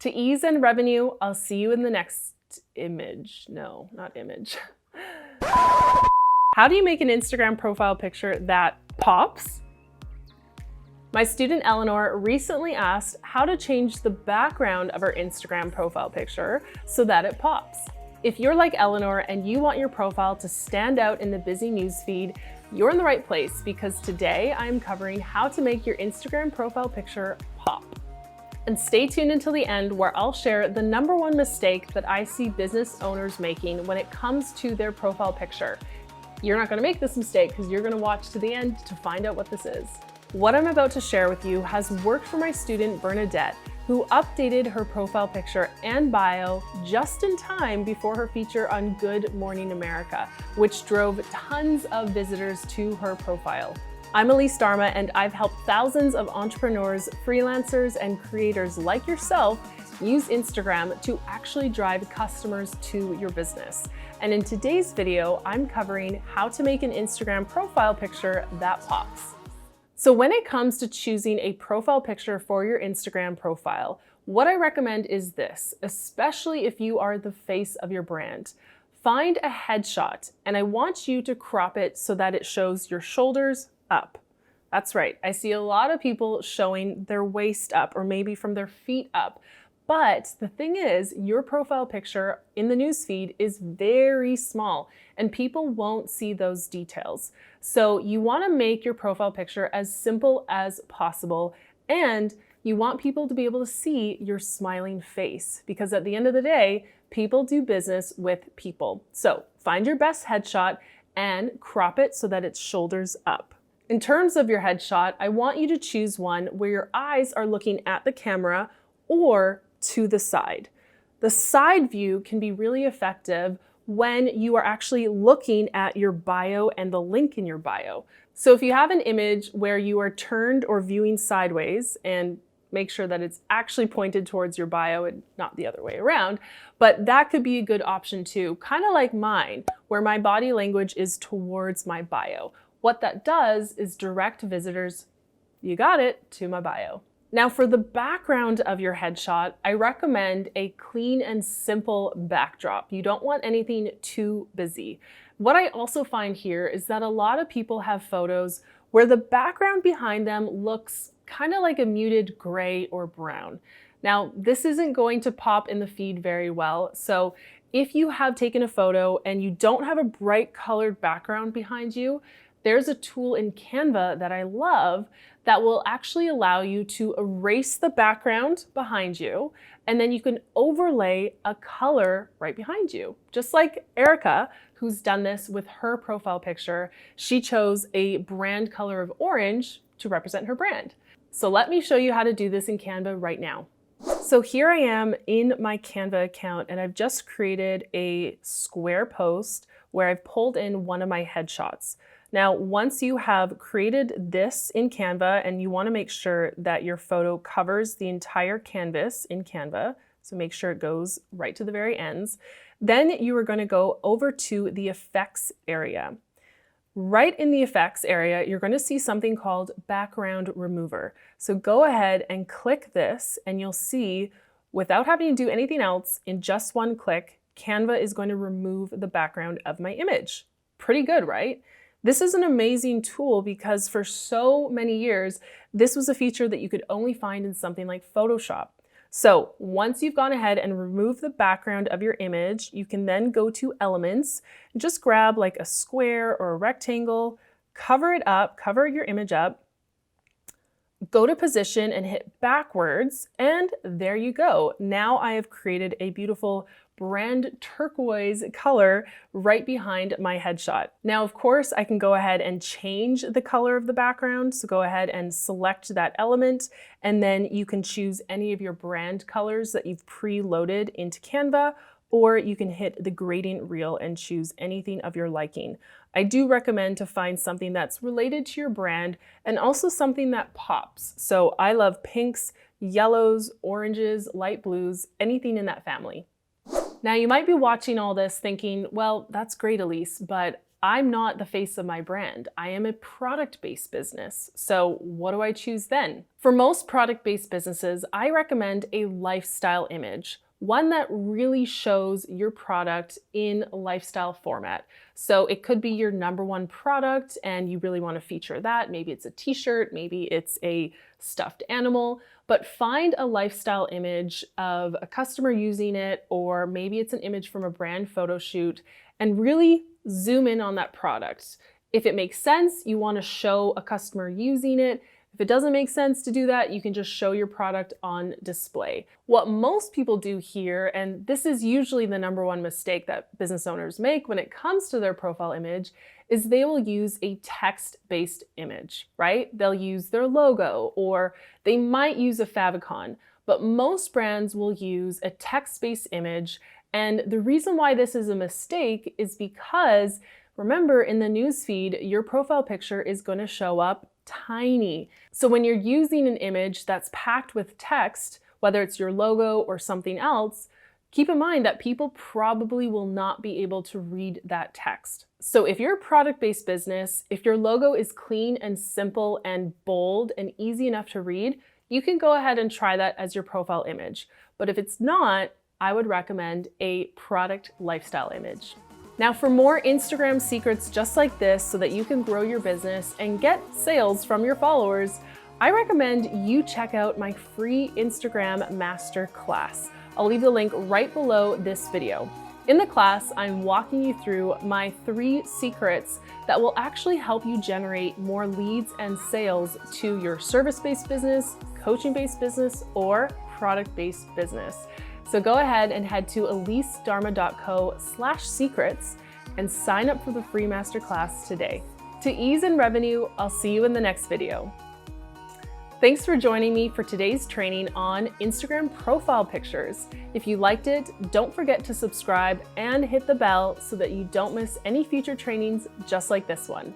To ease and revenue, I'll see you in the next image. No, not image. How do you make an Instagram profile picture that pops? My student Eleanor recently asked how to change the background of her Instagram profile picture so that it pops. If you're like Eleanor and you want your profile to stand out in the busy newsfeed, you're in the right place because today I'm covering how to make your Instagram profile picture pop. And stay tuned until the end where I'll share the #1 mistake that I see business owners making when it comes to their profile picture. You're not gonna make this mistake because you're gonna watch to the end to find out what this is. What I'm about to share with you has worked for my student Bernadette, who updated her profile picture and bio just in time before her feature on Good Morning America, which drove tons of visitors to her profile. I'm Elise Darma, and I've helped thousands of entrepreneurs, freelancers, and creators like yourself use Instagram to actually drive customers to your business. And in today's video, I'm covering how to make an Instagram profile picture that pops. So when it comes to choosing a profile picture for your Instagram profile, what I recommend is this, especially if you are the face of your brand. Find a headshot, and I want you to crop it so that it shows your shoulders up. That's right, I see a lot of people showing their waist up or maybe from their feet up. But the thing is, your profile picture in the newsfeed is very small and people won't see those details. So you want to make your profile picture as simple as possible, and you want people to be able to see your smiling face because at the end of the day, people do business with people. So find your best headshot and crop it so that it's shoulders up. In terms of your headshot, I want you to choose one where your eyes are looking at the camera or to the side. The side view can be really effective when you are actually looking at your bio and the link in your bio. So if you have an image where you are turned or viewing sideways, and make sure that it's actually pointed towards your bio and not the other way around, but that could be a good option too, kind of like mine, where my body language is towards my bio. What that does is direct visitors, you got it, to my bio. Now for the background of your headshot, I recommend a clean and simple backdrop. You don't want anything too busy. What I also find here is that a lot of people have photos where the background behind them looks kind of like a muted gray or brown. Now, this isn't going to pop in the feed very well. So if you have taken a photo and you don't have a bright colored background behind you, there's a tool in Canva that I love that will actually allow you to erase the background behind you, and then you can overlay a color right behind you. Just like Erica, who's done this with her profile picture, she chose a brand color of orange to represent her brand. So let me show you how to do this in Canva right now. So here I am in my Canva account, and I've just created a square post where I've pulled in one of my headshots. Now, once you have created this in Canva, and you want to make sure that your photo covers the entire canvas in Canva, so make sure it goes right to the very ends, then you are going to go over to the effects area. Right in the effects area, you're going to see something called background remover. So go ahead and click this, and you'll see, without having to do anything else, in just one click, Canva is going to remove the background of my image. Pretty good, right? This is an amazing tool because for so many years, this was a feature that you could only find in something like Photoshop. So once you've gone ahead and removed the background of your image, you can then go to Elements and just grab like a square or a rectangle, cover it up, cover your image up, go to Position and hit backwards, and there you go. Now I have created a beautiful brand turquoise color right behind my headshot. Now, of course, I can go ahead and change the color of the background. So go ahead and select that element, and then you can choose any of your brand colors that you've preloaded into Canva, or you can hit the gradient wheel and choose anything of your liking. I do recommend to find something that's related to your brand and also something that pops. So I love pinks, yellows, oranges, light blues, anything in that family. Now you might be watching all this thinking, well, that's great, Elise, but I'm not the face of my brand. I am a product-based business. So what do I choose then? For most product-based businesses, I recommend a lifestyle image, one that really shows your product in lifestyle format. So it could be your number one product and you really want to feature that. Maybe it's a t-shirt, maybe it's a stuffed animal, but find a lifestyle image of a customer using it, or maybe it's an image from a brand photo shoot, and really zoom in on that product. If it makes sense, you want to show a customer using it. If it doesn't make sense to do that, you can just show your product on display. What most people do here, and this is usually the number one mistake that business owners make when it comes to their profile image, is they will use a text-based image, right? They'll use their logo, or they might use a favicon, but most brands will use a text-based image. And the reason why this is a mistake is because, remember, in the newsfeed, your profile picture is going to show up tiny. So when you're using an image that's packed with text, whether it's your logo or something else, keep in mind that people probably will not be able to read that text. So if you're a product-based business, if your logo is clean and simple and bold and easy enough to read, you can go ahead and try that as your profile image. But if it's not, I would recommend a product lifestyle image. Now, for more Instagram secrets just like this so that you can grow your business and get sales from your followers, I recommend you check out my free Instagram masterclass. I'll leave the link right below this video. In the class, I'm walking you through my 3 secrets that will actually help you generate more leads and sales to your service-based business, coaching-based business, or product-based business. So go ahead and head to elisedarma.co/secrets and sign up for the free masterclass today. To ease in revenue, I'll see you in the next video. Thanks for joining me for today's training on Instagram profile pictures. If you liked it, don't forget to subscribe and hit the bell so that you don't miss any future trainings just like this one.